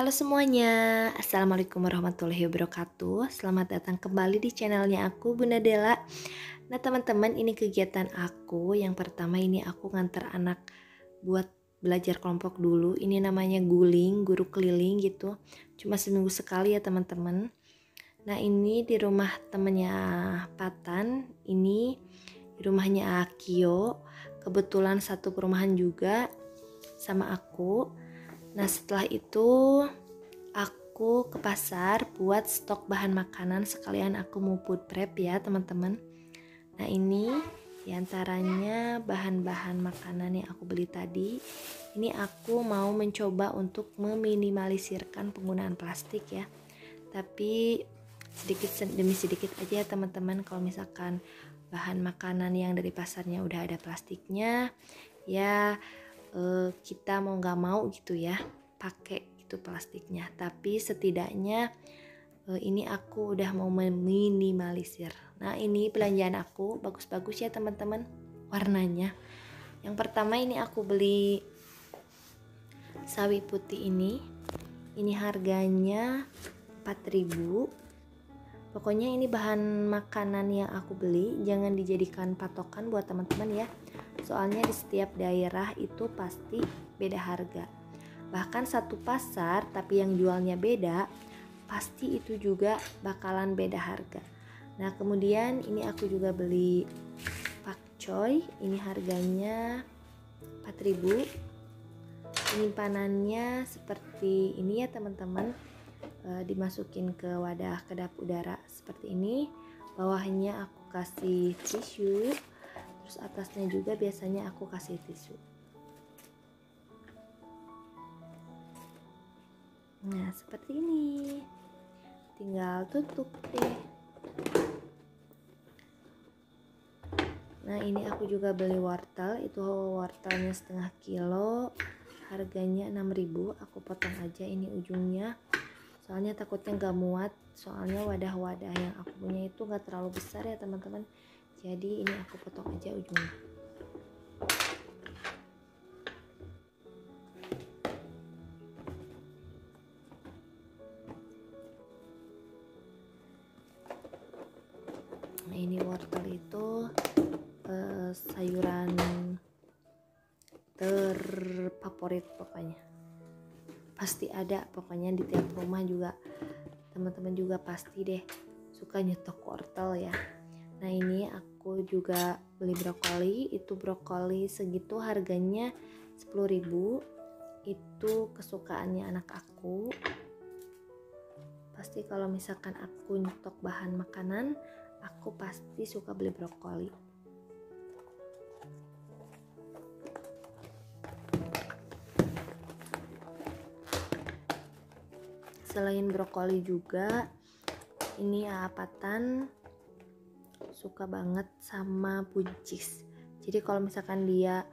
Halo semuanya, Assalamualaikum warahmatullahi wabarakatuh. Selamat datang kembali di channelnya aku, Bunda Dela. Nah teman-teman, ini kegiatan aku. Yang pertama ini aku nganter anak buat belajar kelompok dulu. Ini namanya guling, guru keliling gitu. Cuma seminggu sekali ya teman-teman. Nah ini di rumah temennya Patan, ini di rumahnya Akio. Kebetulan satu perumahan juga sama aku. Nah setelah itu aku ke pasar buat stok bahan makanan, sekalian aku mau food prep ya teman-teman. Nah ini diantaranya bahan-bahan makanan yang aku beli tadi. Ini aku mau mencoba untuk meminimalisirkan penggunaan plastik ya. Tapi sedikit demi sedikit aja ya teman-teman. Kalau misalkan bahan makanan yang dari pasarnya udah ada plastiknya, ya kita mau nggak mau gitu ya pakai itu plastiknya. Tapi setidaknya ini aku udah mau meminimalisir. Nah ini belanjaan aku bagus-bagus ya teman-teman warnanya. Yang pertama ini aku beli sawi putih ini harganya 4.000. Pokoknya ini bahan makanan yang aku beli, jangan dijadikan patokan buat teman-teman ya. Soalnya di setiap daerah itu pasti beda harga. Bahkan satu pasar tapi yang jualnya beda, pasti itu juga bakalan beda harga. Nah kemudian ini aku juga beli pakcoy, ini harganya 4.000. Penyimpanannya seperti ini ya teman-teman. Dimasukin ke wadah kedap udara seperti ini. Bawahnya aku kasih tisu, terus atasnya juga biasanya aku kasih tisu. Nah seperti ini, tinggal tutup deh. Nah ini aku juga beli wortel, itu wortelnya setengah kilo, harganya 6.000. Aku potong aja ini ujungnya, soalnya takutnya gak muat. Soalnya wadah-wadah yang aku punya itu gak terlalu besar ya teman-teman, jadi ini aku potong aja ujungnya. Nah ini wortel itu sayuran terfavorit pokoknya, pasti ada pokoknya di tiap rumah juga. Teman-teman juga pasti deh suka nyetok wortel ya. Nah ini aku juga beli brokoli, itu brokoli segitu harganya 10.000. Itu kesukaannya anak aku. Pasti kalau misalkan aku nyetok bahan makanan, aku pasti suka beli brokoli. Selain brokoli juga, ini Patan suka banget sama buncis. Jadi kalau misalkan dia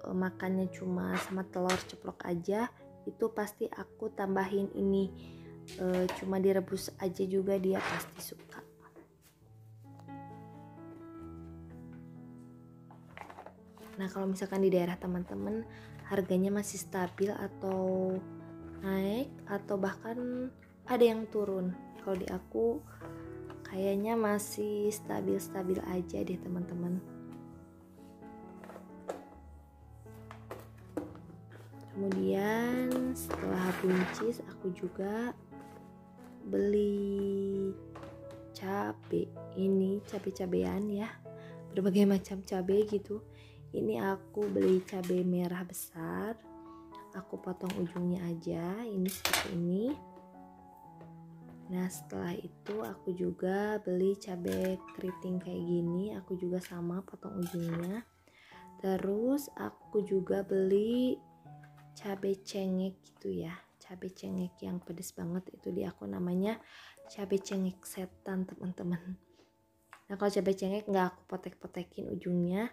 makannya cuma sama telur ceplok aja, itu pasti aku tambahin ini cuma direbus aja juga dia pasti suka. Nah kalau misalkan di daerah teman-teman harganya masih stabil atau naik atau bahkan ada yang turun, kalau di aku kayaknya masih stabil-stabil aja deh teman-teman. Kemudian setelah buncis aku juga beli cabai. Ini cabai-cabean ya, berbagai macam cabai gitu. Ini aku beli cabai merah besar, aku potong ujungnya aja, ini seperti ini. Nah setelah itu aku juga beli cabai keriting kayak gini, aku juga sama potong ujungnya. Terus aku juga beli cabai cengek gitu ya, cabai cengek yang pedes banget, itu di aku namanya cabai cengek setan teman-teman. Nah kalau cabai cengek nggak aku potek-potekin ujungnya.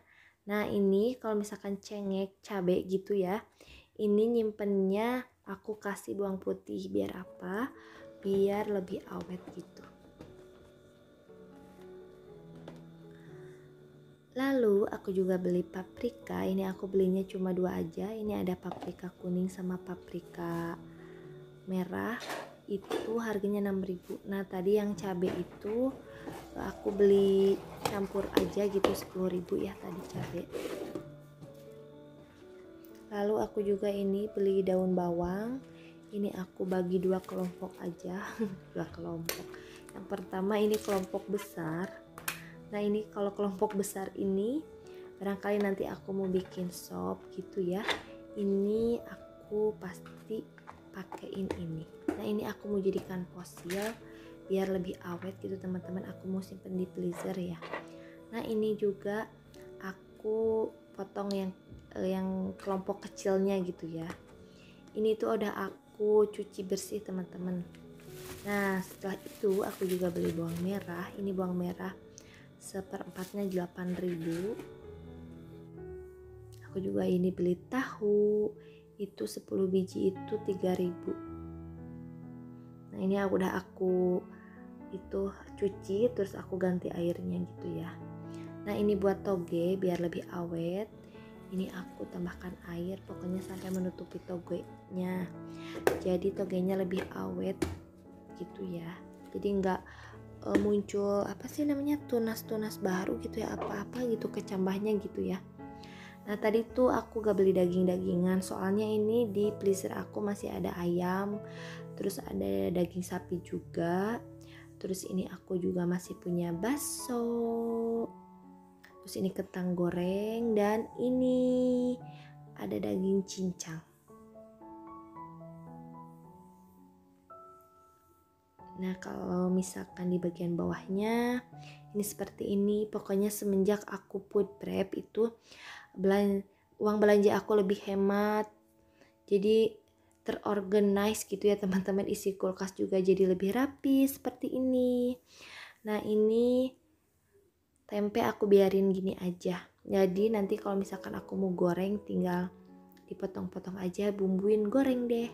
Nah ini kalau misalkan cengek cabai gitu ya, ini nyimpennya aku kasih bawang putih. Biar apa? Biar lebih awet gitu. Lalu aku juga beli paprika. Ini aku belinya cuma 2 aja. Ini ada paprika kuning sama paprika merah itu harganya 6.000. Nah tadi yang cabai itu aku beli campur aja gitu 10.000 ya tadi cabai. Lalu aku juga ini beli daun bawang, ini aku bagi 2 kelompok aja. 2 kelompok. Yang pertama ini kelompok besar. Nah ini kalau kelompok besar ini barangkali nanti aku mau bikin sop gitu ya, ini aku pasti pakein ini. Nah ini aku mau jadikan fosil biar lebih awet gitu teman-teman, aku mau simpen di freezer ya. Nah ini juga aku potong yang kelompok kecilnya gitu ya. Ini tuh udah aku cuci bersih teman-teman. Nah setelah itu aku juga beli bawang merah. Ini bawang merah seperempatnya 8.000. Aku juga ini beli tahu, itu 10 biji itu 3.000. Nah ini udah aku itu cuci terus aku ganti airnya gitu ya. Nah ini buat toge biar lebih awet, ini aku tambahkan air pokoknya sampai menutupi togenya, jadi togenya lebih awet gitu ya, jadi nggak muncul apa sih namanya tunas-tunas baru gitu ya, apa-apa gitu kecambahnya gitu ya. Nah tadi tuh aku gak beli daging-dagingan, soalnya ini di freezer aku masih ada ayam, terus ada daging sapi juga, terus ini aku juga masih punya bakso, terus ini kentang goreng, dan ini ada daging cincang. Nah kalau misalkan di bagian bawahnya ini seperti ini, pokoknya semenjak aku food prep itu uang belanja aku lebih hemat, jadi terorganize gitu ya teman-teman, isi kulkas juga jadi lebih rapi seperti ini. Nah ini tempe aku biarin gini aja, jadi nanti kalau misalkan aku mau goreng tinggal dipotong-potong aja, bumbuin goreng deh.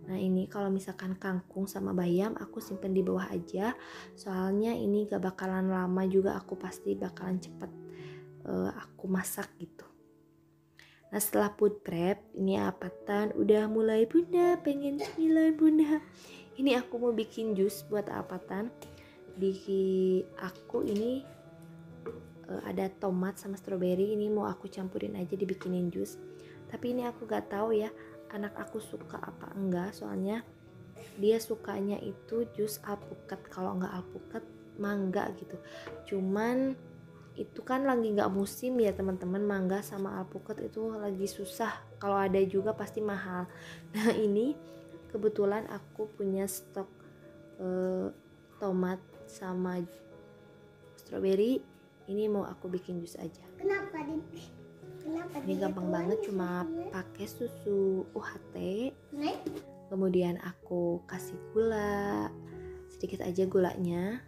Nah ini kalau misalkan kangkung sama bayam aku simpen di bawah aja, soalnya ini gak bakalan lama juga, aku pasti bakalan cepet aku masak gitu. Nah setelah food prep ini apatan udah mulai bunda pengen cemilan bunda, ini aku mau bikin jus buat apatan. Di aku ini ada tomat sama stroberi, ini mau aku campurin aja dibikinin jus, tapi ini aku gak tahu ya anak aku suka apa enggak, soalnya dia sukanya itu jus alpukat, kalau enggak alpukat mangga gitu. Cuman itu kan lagi nggak musim ya teman-teman, mangga sama alpukat itu lagi susah, kalau ada juga pasti mahal. Nah ini kebetulan aku punya stok tomat sama stroberi, ini mau aku bikin jus aja. Kenapa ini gampang banget, cuma pakai susu UHT, kemudian aku kasih gula sedikit aja gulanya.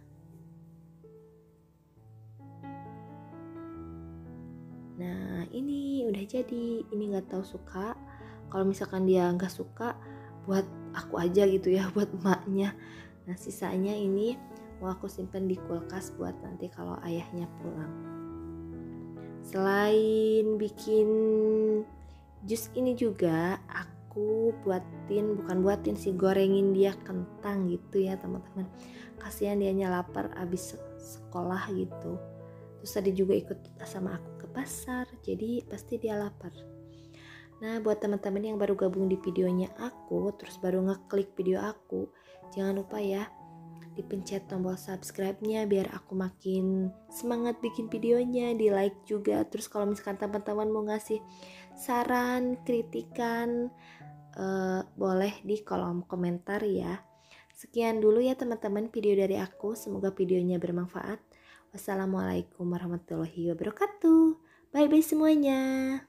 Nah ini udah jadi, ini nggak tahu suka, kalau misalkan dia nggak suka buat aku aja gitu ya, buat emaknya. Nah sisanya ini mau aku simpen di kulkas buat nanti kalau ayahnya pulang. Selain bikin jus ini juga aku bukan buatin sih, gorengin dia kentang gitu ya teman-teman, kasihan dianya lapar abis sekolah gitu. Terus tadi juga ikut sama aku ke pasar, jadi pasti dia lapar. Nah buat teman-teman yang baru gabung di videonya aku, terus baru ngeklik video aku, jangan lupa ya dipencet tombol subscribe-nya biar aku makin semangat bikin videonya, di like juga. Terus kalau misalkan teman-teman mau ngasih saran, kritikan, boleh di kolom komentar ya. Sekian dulu ya teman-teman video dari aku, semoga videonya bermanfaat. Wassalamualaikum warahmatullahi wabarakatuh. Bye bye semuanya.